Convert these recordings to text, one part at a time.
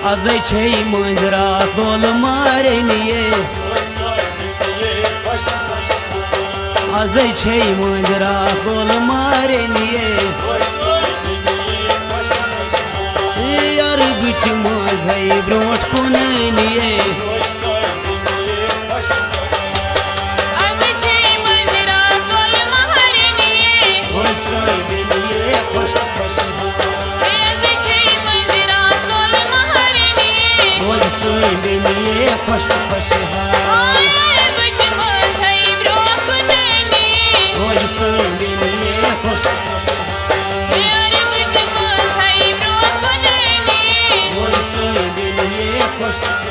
Azay çey mınzra zol mareniye Azay çey mınzra zol mareniye Yar güçmüz hay brot kuneniye Koş koş hay bıçımız hay brokuneni Koş söyleniye koş Yar bıçımız hay brokuneni Koş söyleniye koş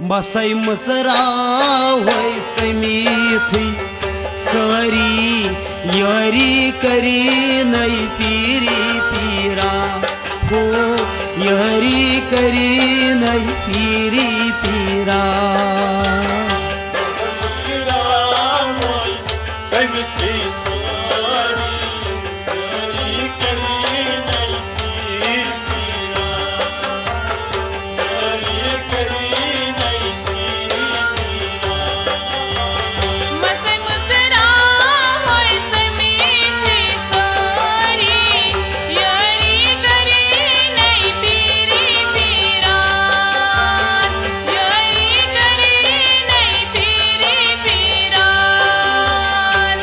Masay mısra hoy samithi sari yari kari nay piri pira ho yari kari nay piri pira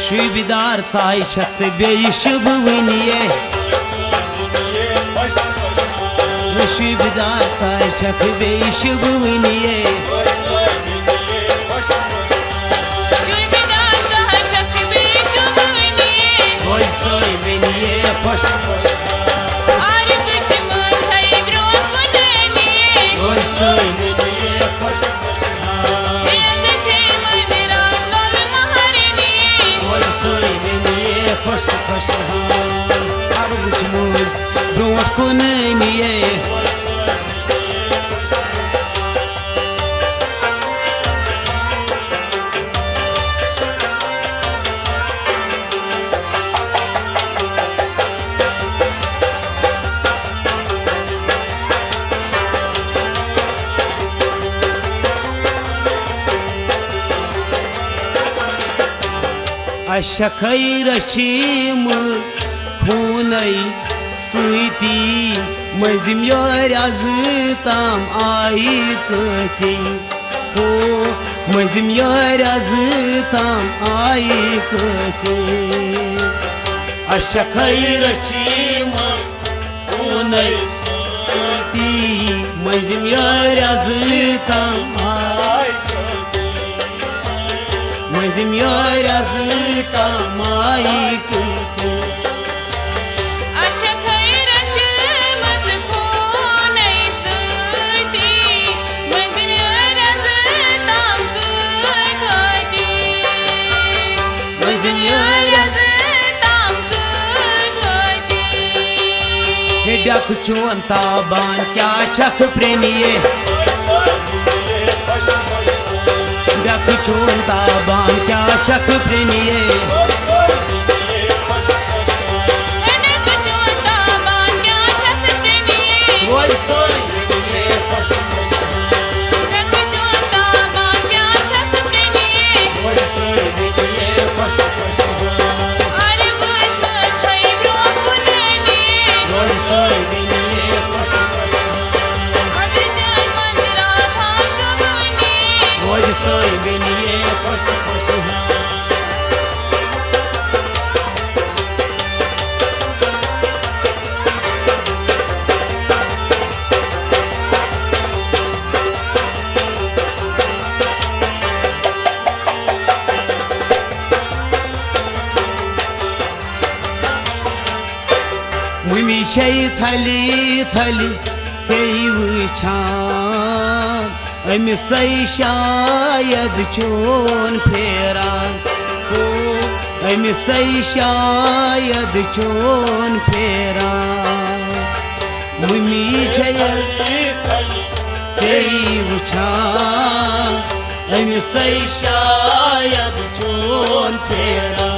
Şübidar çay çaktı beyiş buvuniye Şübidar çay çaktı beyiş buvuniye Şübidar çay çaktı beyiş buvuniye Koy soy beniye koş Ar bıçımız hay brokuneni Koy soy beniye koş Koş koş arıcımız brot kuneniye Aşakayır açımız kunay suyti mazim yar azıtam aykıti ho mazim yar azıtam aykıti Aşakayır açımız kunay suyti mazim yar azıtam Mazim yar azıtam aykıti Açak hayır açımız kunay suyti Mazim yar azıtam kıtati Mazim yar azıtam kıtati Hedak çon taban kya çak premiye Dak çon taban kya çak premiye Koy soy beniye koş Koy soy beniye koş koş Koy soy beniye koş koş Koy soy beniye koş koş Mumi şey thali thali seyv çan Ami say şayad çon feran ho अमिसै शायद चोन फेरा mummy से वुछान अमिसै शायद चोन फेरा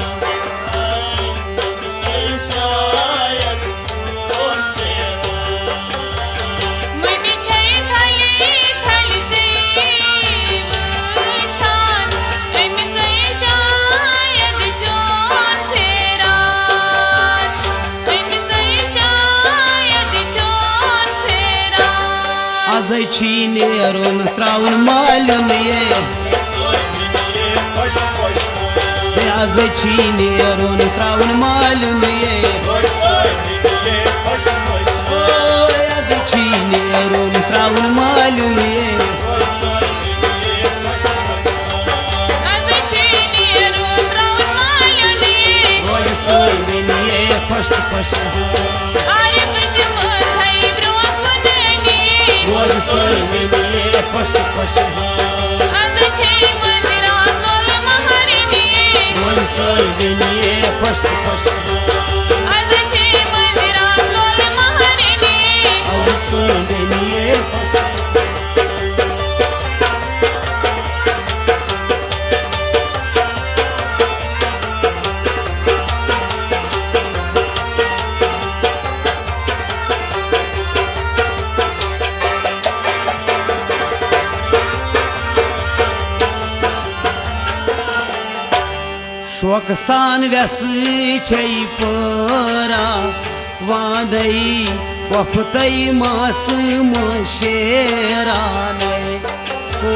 Azay çiğneron travun malun ye Azay çiğneron travun malun ye Azay çiğneron travun malun ye Azay çiğneron travun malun ye Oy söyleni ye koştu koştu Oy söyleni ye koştu koştu Azay çiğneron lol maharini Oy söyleni ye koştu koştu Azay çiğneron lol maharini Oy söyleni ye koştu शोक सान व्यसई परा वादई वफतई मास मोशेराने ओ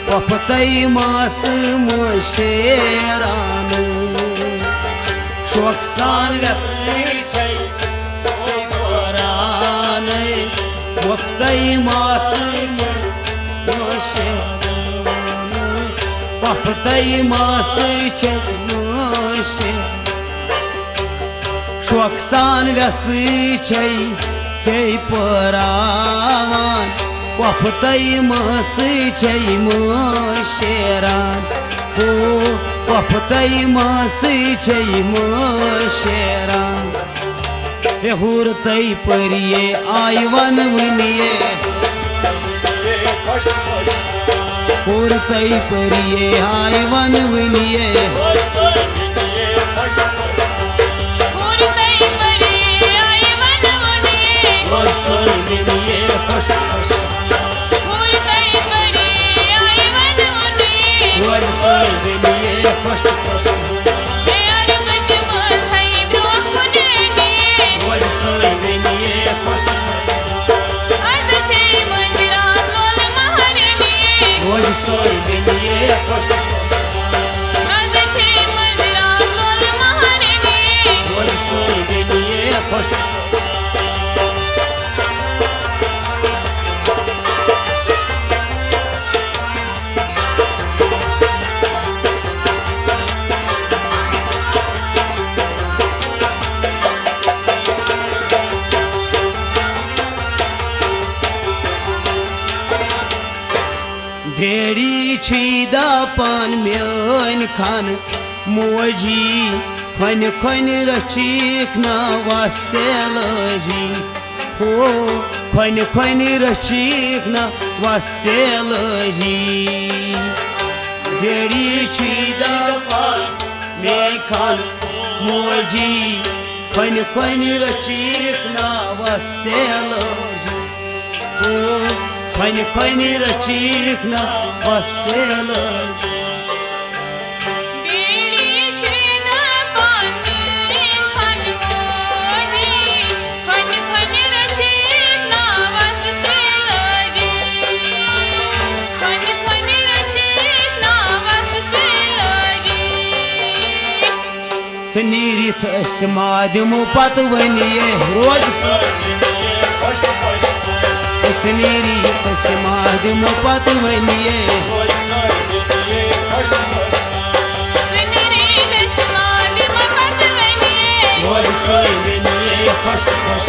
वफतई मास मोशेराने शोक सान व्यसई परा वफतई मास मोशेराने वफतई मास शोक सान व्यसई परावान वफतई मसई मोशेरान हो वफतई मसई मोशेरान हुरतई परिये आयवन वनिये हुरतई परिये आयवन वनिये ढेरी छीदा पान म्यान खान मोजी खन खन रचिक ना वासेलजी हो खन खन रचिक ना वासेलजी ढेरी छीदा पान में खान मोजी खन खन रचिक ना वासेलजी हो खन रचिक ना वासेलजी सनीरित अस्मादिमो पत वनिये रोज सनीरित अस्मादिमो पत वनिये रोज सोवनिये खुश खुश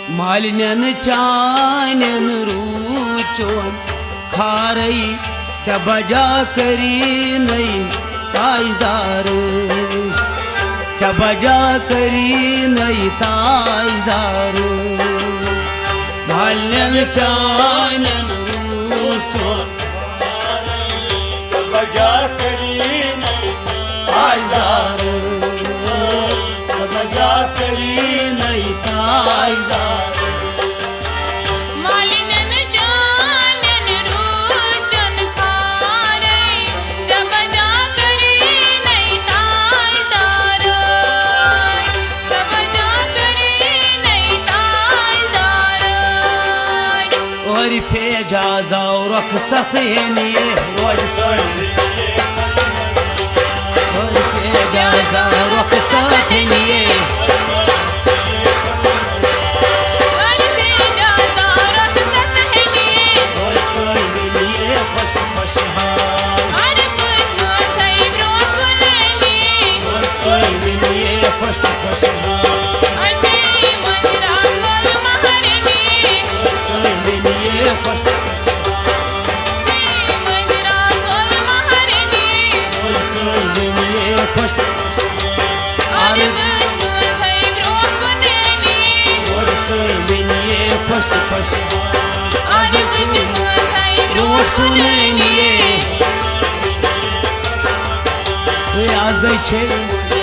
मालिन्यन चानन रूचोन खारई से बजा करी नहीं ताजदार से बजा करी नहीं ताजदार मालिन्यन चानन रूचोन बजा करी नहीं ताजदार बजा करी नहीं ताजदार मालिनन जानन रूचन खारे जब जा करी नहीं ताजदार जब जा करी नहीं ताजदार और फेजा जाओ रखसत ये रोज और फेजा जाओ रखसत ये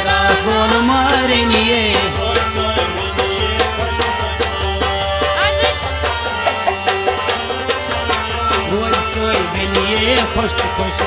रात मारनिए रोज सोई बनिए खुश खुश